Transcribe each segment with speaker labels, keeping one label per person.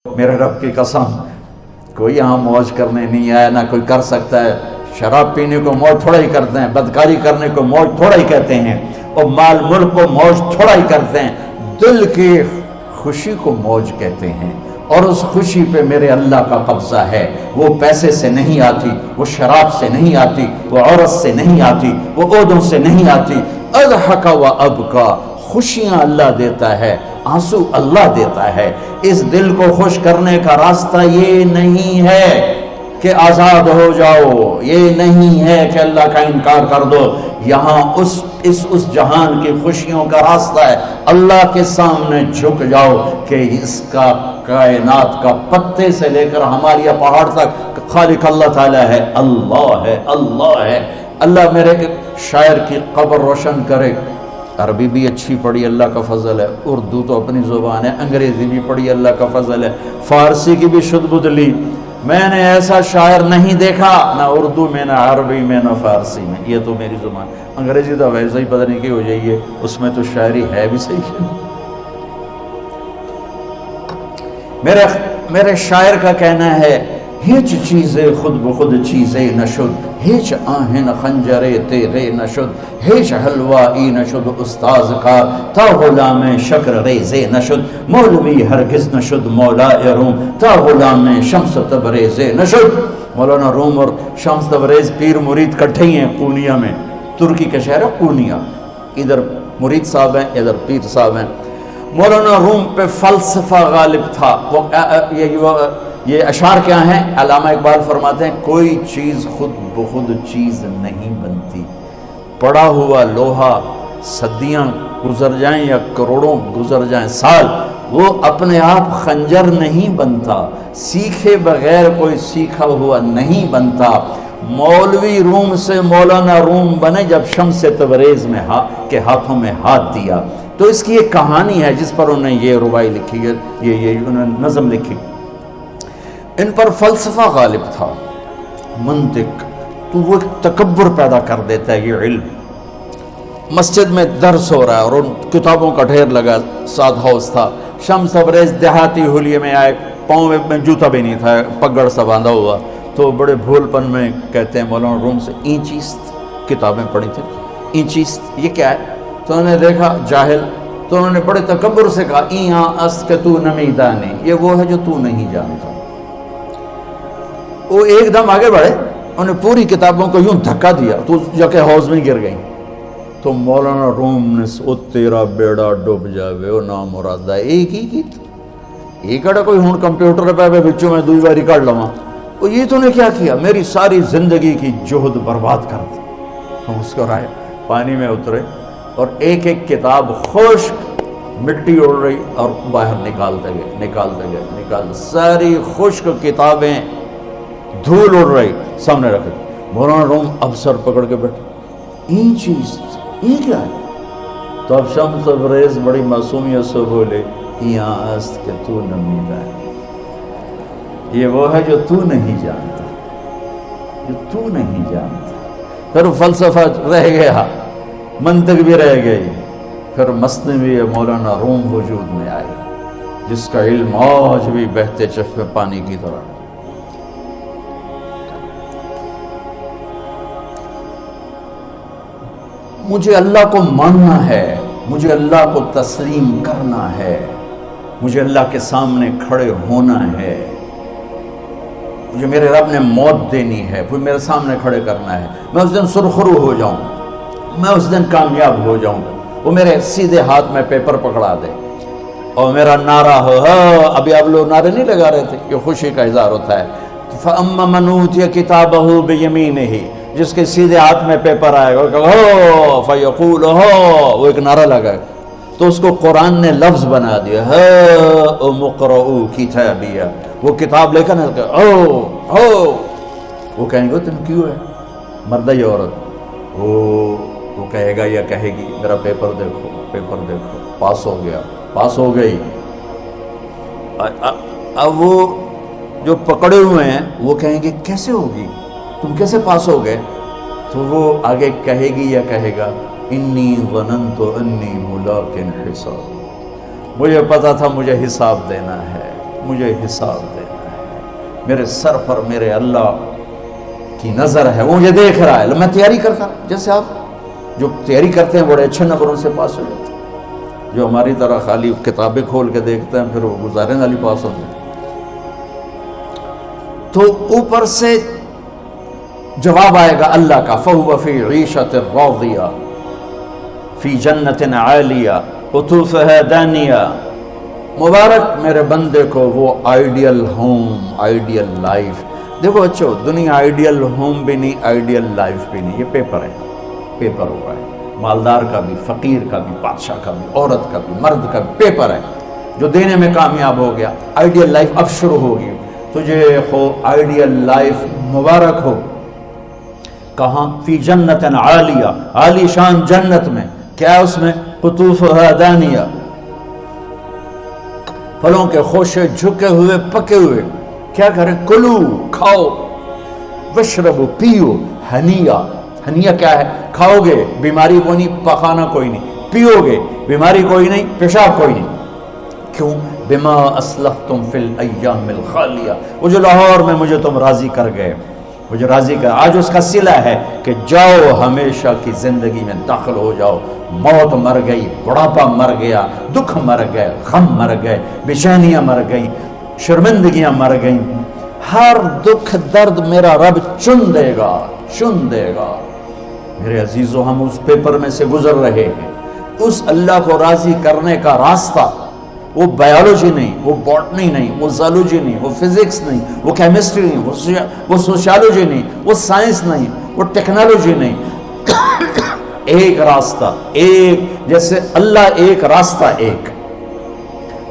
Speaker 1: میرے رب کی قسم کوئی یہاں موج کرنے نہیں آیا، نہ کوئی کر سکتا ہے۔ شراب پینے کو موج تھوڑا ہی کرتے ہیں، بدکاری کرنے کو موج تھوڑا ہی کہتے ہیں، اور مال ملک کو موج تھوڑا ہی کرتے ہیں، دل کی خوشی کو موج کہتے ہیں۔ اور اس خوشی پہ میرے اللہ کا قبضہ ہے، وہ پیسے سے نہیں آتی، وہ شراب سے نہیں آتی، وہ عورت سے نہیں آتی، وہ عہدوں سے نہیں آتی۔ اضحک و ابکا، خوشیاں اللہ دیتا ہے، آنسو اللہ دیتا ہے۔ اس دل کو خوش کرنے کا راستہ یہ نہیں ہے کہ آزاد ہو جاؤ، یہ نہیں ہے کہ اللہ کا انکار کر دو۔ یہاں اس جہان کی خوشیوں کا راستہ ہے، اللہ کے سامنے جھک جاؤ کہ اس کا کائنات کا پتے سے لے کر ہمالیہ پہاڑ تک خالق اللہ تعالیٰ ہے، اللہ ہے، اللہ ہے۔ اللہ میرے شاعر کی قبر روشن کرے۔ عربی بھی اچھی پڑھی، اللہ کا فضل ہے، اردو تو اپنی زبان ہے، انگریزی بھی پڑھی، اللہ کا فضل ہے، فارسی کی بھی شد بد لی۔ میں نے ایسا شاعر نہیں دیکھا، نہ اردو میں، نہ عربی میں، نہ فارسی میں، یہ تو میری زبان۔ انگریزی تو ویسے ہی پتہ نہیں کی ہو جائیے، اس میں تو شاعری ہے بھی صحیح۔ میرے شاعر کا کہنا ہے، ہیچ چیزیں خود بخود چیزیں نشد، ہیچ آہن خنجرے تیغے نشد، ہیچ حلوائی نشد استاذ کا، تا غلام شکر ریزے نشد، مولوی ہرگز نشد مولا روم، تا غلام شمس تبریز نشد۔ مولانا روم اور شمس تبریز پیر مرید کٹھے ہی ہیں قونیہ میں، ترکی کا شہر ہے قونیہ، ادھر مرید صاحب ہیں، ادھر پیر صاحب ہیں۔ مولانا روم پہ فلسفہ غالب تھا۔ یہ اشعار کیا ہیں؟ علامہ اقبال فرماتے ہیں، کوئی چیز خود بخود چیز نہیں بنتی، پڑا ہوا لوہا صدیاں گزر جائیں یا کروڑوں گزر جائیں سال، وہ اپنے آپ خنجر نہیں بنتا، سیکھے بغیر کوئی سیکھا ہوا نہیں بنتا۔ مولوی روم سے مولانا روم بنے جب شمس تبریز میں کے ہاتھوں میں ہاتھ دیا۔ تو اس کی ایک کہانی ہے جس پر انہوں نے یہ ربائی لکھی ہے، یہ انہوں نے نظم لکھی۔ ان پر فلسفہ غالب تھا، منطق، تو وہ تکبر پیدا کر دیتا ہے یہ علم۔ مسجد میں درس ہو رہا ہے اور ان کتابوں کا ڈھیر لگا، ساتھ ہاؤس تھا۔ شمس تبریز دیہاتی حلیے میں آئے، پاؤں میں جوتا بھی نہیں تھا، پگڑ سا باندھا ہوا، تو بڑے بھول پن میں کہتے ہیں مولانا روم سے، اینچیست کتابیں پڑھی تھی، اینچیست یہ کیا ہے؟ تو انہوں نے دیکھا جاہل، تو انہوں نے بڑے تکبر سے کہا، ایہاں است کہ تو نمیدانی، یہ وہ ہے جو تو نہیں جانتا۔ وہ ایک دم آگے بڑھے، انہوں نے پوری کتابوں کو یوں دھکا دیا تو جا کے حوض میں گر گئی۔ تو مولانا روم نے او تیرا بیڑا ڈوب جاوے او نام مرادہ، ایک ہی کی ایک اڑا کوئی ہون کمپیوٹر پہ بچوں میں دوئی باری کر لواں، وہ یہ تو نے کیا کیا، میری ساری زندگی کی جہد برباد کر دی۔ ہم مسکرائے، پانی میں اترے اور ایک ایک کتاب خشک مٹی اڑ رہی اور باہر نکالتے گئے، ساری خشک کتابیں دھول اڑ رہی سامنے رکھے۔ مولانا روم اب سر پکڑ کے بیٹھے، این چیز یہ کیا ہے؟ تو اب شمس تبریز بڑی معصومیت سے بولے، یہاں است کہ تو نمیدانی، یہ وہ ہے جو تو نہیں جانتا، جو تو نہیں جانتا۔ پھر فلسفہ رہ گیا، منطق بھی رہ گئی، پھر مثنوی مولانا روم وجود میں آئی، جس کا علم آج بھی بہتے چشمے پانی کی طرح۔ مجھے اللہ کو ماننا ہے، مجھے اللہ کو تسلیم کرنا ہے، مجھے اللہ کے سامنے کھڑے ہونا ہے، مجھے میرے رب نے موت دینی ہے، پھر میرے سامنے کھڑے کرنا ہے، میں اس دن سرخرو ہو جاؤں، میں اس دن کامیاب ہو جاؤں، وہ میرے سیدھے ہاتھ میں پیپر پکڑا دے اور میرا نعرہ ہو۔ ابھی آپ لوگ نعرے نہیں لگا رہے تھے، یہ خوشی کا اظہار ہوتا ہے۔ فَأَمَّا مَنْ أُوتِيَ كِتَابَهُ بِيَمِينِهِ، جس کے سیدھے ہاتھ میں پیپر آئے گا، ہو فیقول ہو، وہ ایک نعرہ لگا، تو اس کو قرآن نے لفظ بنا دیا، ہاؤم اقرؤوا کتابیہ، وہ کتاب لے کر ہو، وہ کہیں گے تم کیوں ہے، مرد یا عورت؟ وہ کہے گا یا کہے گی، میرا پیپر دیکھو، پیپر دیکھو، پاس ہو گیا، پاس ہو گئی۔ اب وہ جو پکڑے ہوئے ہیں وہ کہیں گے کیسے ہوگی، تم کیسے پاس ہو گئے؟ تو وہ آگے کہے گی یا کہے گا، انی ظننت انی ملاق حساب، مجھے پتا تھا مجھے حساب دینا ہے، مجھے حساب دینا ہے، میرے سر پر میرے اللہ کی نظر ہے، وہ مجھے دیکھ رہا ہے. میں تیاری کرتا ہوں، جیسے آپ جو تیاری کرتے ہیں بڑے اچھے نمبروں سے پاس ہو جاتے ہیں، جو ہماری طرح خالی کتابیں کھول کے دیکھتے ہیں پھر وہ گزارے والی پاس ہوتے ہیں. تو اوپر سے جواب آئے گا اللہ کا، فَهُوَ فِي عِيشَةٍ رَاضِيَةٍ فِي جَنَّةٍ عَالِيَةٍ قُطُوفُهَا دَانِيَةٌ. مبارک میرے بندے کو وہ آئیڈیل ہوم، آئیڈیل لائف. دیکھو اچھو، دنیا آئیڈیل ہوم بھی نہیں، آئیڈیل لائف بھی نہیں، یہ پیپر ہے، پیپر ہوا ہے. مالدار کا بھی، فقیر کا بھی، بادشاہ کا بھی، عورت کا بھی، مرد کا بھی پیپر ہے. جو دینے میں کامیاب ہو گیا، آئیڈیل لائف اب شروع ہوگی. تجھے ہو آئیڈیل لائف مبارک ہو. کہاں؟ فی جنت عالیہ، عالی شان جنت میں. کیا اس میں؟ قطوفها دانیہ، پھلوں کے خوشے جھکے ہوئے پکے ہوئے. کیا کریں؟ کلو، کھاؤ، وشربو، پیو، ہنیا. ہنیا کیا ہے؟ کھاؤ گے بیماری کوئی نہیں، پخانا کوئی نہیں. پیو گے بیماری کوئی نہیں، پیشاب کوئی نہیں. کیوں؟ بما اسلفتم فی الایام الخالیہ. وہ جو لاہور میں مجھے تم راضی کر گئے، مجھے راضی کر، آج اس کا صلہ ہے کہ جاؤ ہمیشہ کی زندگی میں داخل ہو جاؤ. موت مر گئی، بڑھاپا مر گیا، دکھ مر گئے، غم مر گئے، بے-چینیاں مر گئیں، شرمندگیاں مر گئیں. ہر دکھ درد میرا رب چن دے گا، چن دے گا. میرے عزیزو، ہم اس پیپر میں سے گزر رہے ہیں. اس اللہ کو راضی کرنے کا راستہ وہ بایولوجی نہیں، وہ باٹنی نہیں، وہ زالوجی نہیں، وہ فزکس نہیں، وہ کیمسٹری نہیں، وہ سوشیالوجی نہیں، وہ سائنس نہیں، وہ ٹیکنالوجی نہیں. ایک راستہ، ایک، جیسے اللہ ایک، راستہ ایک.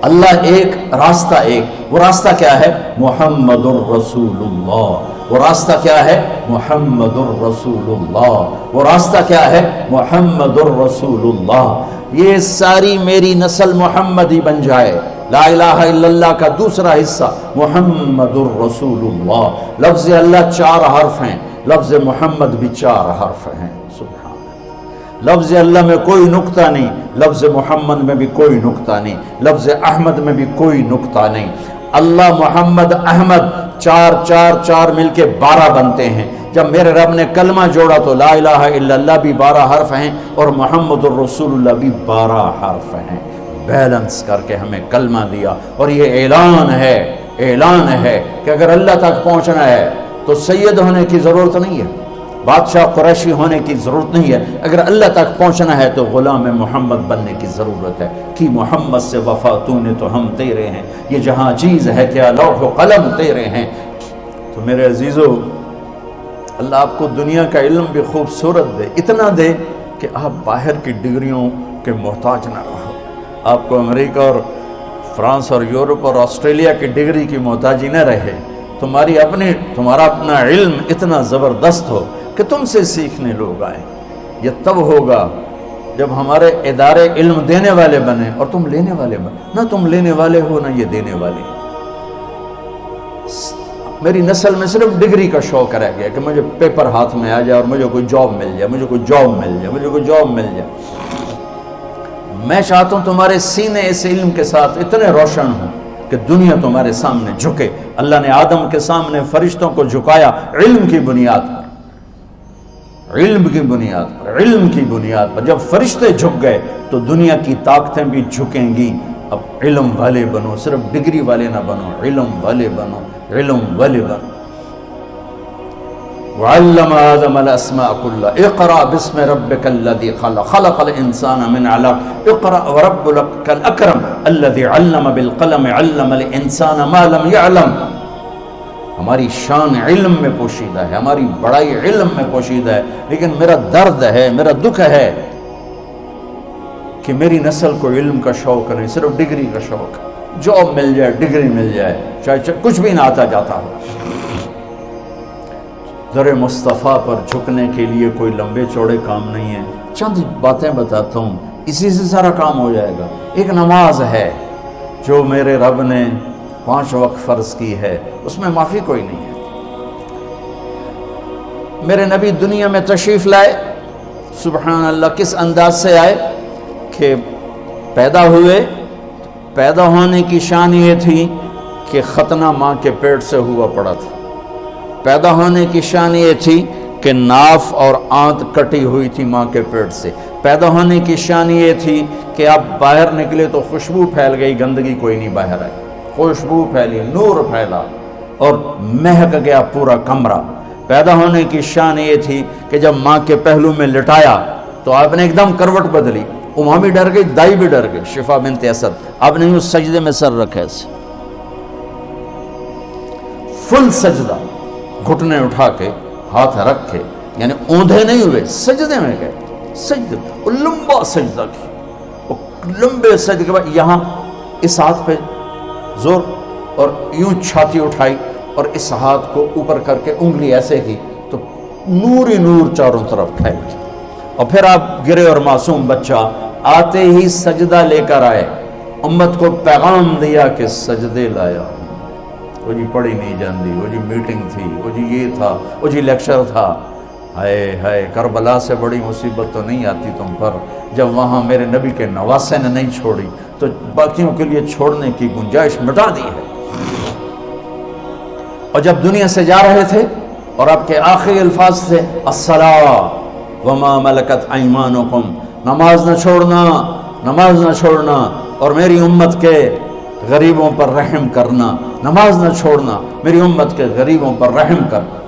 Speaker 1: اللہ ایک، راستہ ایک. وہ راستہ کیا ہے؟ محمد الرسول اللہ. وہ راستہ کیا ہے؟ محمد الرسول اللہ. وہ راستہ کیا ہے؟ محمد الرسول اللہ. یہ ساری میری نسل محمدی بن جائے. لا الہ الا اللہ کا دوسرا حصہ محمد الرسول اللہ. لفظ اللہ 4 حرف ہیں، لفظ محمد بھی 4 حرف ہیں. سبحان اللہ. لفظ اللہ میں کوئی نقطہ نہیں، لفظ محمد میں بھی کوئی نقطہ نہیں، لفظ احمد میں بھی کوئی نقطہ نہیں. اللہ، محمد، احمد، 4 4 4 مل کے 12 بنتے ہیں. جب میرے رب نے کلمہ جوڑا تو لا الہ الا اللہ بھی 12 حرف ہیں اور محمد الرسول اللہ بھی 12 حرف ہیں. بیلنس کر کے ہمیں کلمہ دیا. اور یہ اعلان ہے، اعلان ہے کہ اگر اللہ تک پہنچنا ہے تو سید ہونے کی ضرورت نہیں ہے، بادشاہ قریشی ہونے کی ضرورت نہیں ہے. اگر اللہ تک پہنچنا ہے تو غلام محمد بننے کی ضرورت ہے. کہ محمد سے وفا تو نے تو ہم تیرے ہیں، یہ جہاں چیز ہے کیا لوح و قلم تیرے ہیں. تو میرے عزیزو، اللہ آپ کو دنیا کا علم بھی خوبصورت دے، اتنا دے کہ آپ باہر کی ڈگریوں کے محتاج نہ رہو. آپ کو امریکہ اور فرانس اور یورپ اور آسٹریلیا کی ڈگری کی محتاجی نہ رہے. تمہارا اپنا علم اتنا زبردست ہو کہ تم سے سیکھنے لوگ آئیں. یہ تب ہوگا جب ہمارے ادارے علم دینے والے بنے اور تم لینے والے بنے. نہ تم لینے والے ہو نہ یہ دینے والے. میری نسل میں صرف ڈگری کا شوق رہ گیا کہ مجھے پیپر ہاتھ میں آ جائے اور مجھے کوئی جاب مل جائے، مجھے کوئی جاب مل جائے، مجھے کوئی جاب مل جائے. میں چاہتا ہوں تمہارے سینے اس علم کے ساتھ اتنے روشن ہوں کہ دنیا تمہارے سامنے جھکے. اللہ نے آدم کے سامنے فرشتوں کو جھکایا علم کی بنیاد پر، علم کی بنیاد پر، علم کی بنیاد پر. جب فرشتے جھک گئے تو دنیا کی طاقتیں بھی جھکیں گی. اب علم والے بنو، صرف ڈگری والے نہ بنو، علم والے بنو، علم والے بنو. وعلم آدم الاسماء كلها اقرأ باسم ربك الذي خلق خلق الانسان من علق اقرأ وربك الاكرم الذي علم بالقلم علم الانسان ما لم يعلم. ہماری شان علم میں پوشیدہ ہے، ہماری بڑائی علم میں پوشیدہ ہے. لیکن میرا درد ہے، میرا دکھ ہے کہ میری نسل کو علم کا شوق نہیں، صرف ڈگری کا شوق ہے. جاب مل جائے، ڈگری مل جائے، چاہے کچھ بھی نہ آتا جاتا ہو. در مصطفیٰ پر جھکنے کے لیے کوئی لمبے چوڑے کام نہیں ہیں. چند باتیں بتاتا ہوں، اسی سے سارا کام ہو جائے گا. ایک نماز ہے جو میرے رب نے 5 وقت فرض کی ہے، اس میں معافی کوئی نہیں ہے. میرے نبی دنیا میں تشریف لائے، سبحان اللہ، کس انداز سے آئے کہ پیدا ہوئے. پیدا ہونے کی شان یہ تھی کہ ختنہ ماں کے پیٹ سے ہوا پڑا تھا۔ پیدا ہونے کی شان یہ تھی کہ ناف اور آنت کٹی ہوئی تھی ماں کے پیٹ سے۔ پیدا ہونے کی شان یہ تھی کہ آپ باہر نکلے تو خوشبو پھیل گئی، گندگی کوئی نہیں باہر آئی، خوشبو پھیلی، نور پھیلا اور مہک گیا پورا کمرہ۔ پیدا ہونے کی شان یہ تھی کہ جب ماں کے پہلو میں لٹایا تو آپ نے ایک دم کروٹ بدلی، اماں بھی ڈر گئی، دائی بھی ڈر گئی، شفا بنت اسد۔ آپ نے اس سجدے میں سر رکھا ایسے، فل سجدہ، گھٹنے اٹھا کے ہاتھ رکھ کے، یعنی اوندھے نہیں ہوئے، سجدے میں گئے، سجدے، اور لمبا سجدہ کی، اور لمبے سجدے کے بعد یہاں اس ہاتھ پہ زور اور یوں چھاتی اٹھائی اور اس ہاتھ کو اوپر کر کے انگلی ایسے کی تو نور ہی نور چاروں طرف پھیل گیا۔ اور پھر آپ گرے اور معصوم بچہ آتے ہی سجدہ لے کر آئے، امت کو پیغام دیا کہ سجدے لایا۔ وہ جی پڑھی نہیں جاندی، وہ جی میٹنگ تھی، وہ جی یہ تھا، وہ جی لیکچر تھا۔ ہائے ہائے، کربلا سے بڑی مصیبت تو نہیں آتی تم پر جب وہاں میرے نبی کے نواسے نے نہیں چھوڑی تو باقیوں کے لیے چھوڑنے کی گنجائش مٹا دی ہے۔ اور جب دنیا سے جا رہے تھے اور آپ کے آخری الفاظ تھے الصلاۃ وما ملکت ایمانکم، نماز نہ چھوڑنا، نماز نہ چھوڑنا، اور میری امت کے غریبوں پر رحم کرنا، نماز نہ چھوڑنا، میری امت کے غریبوں پر رحم کرنا۔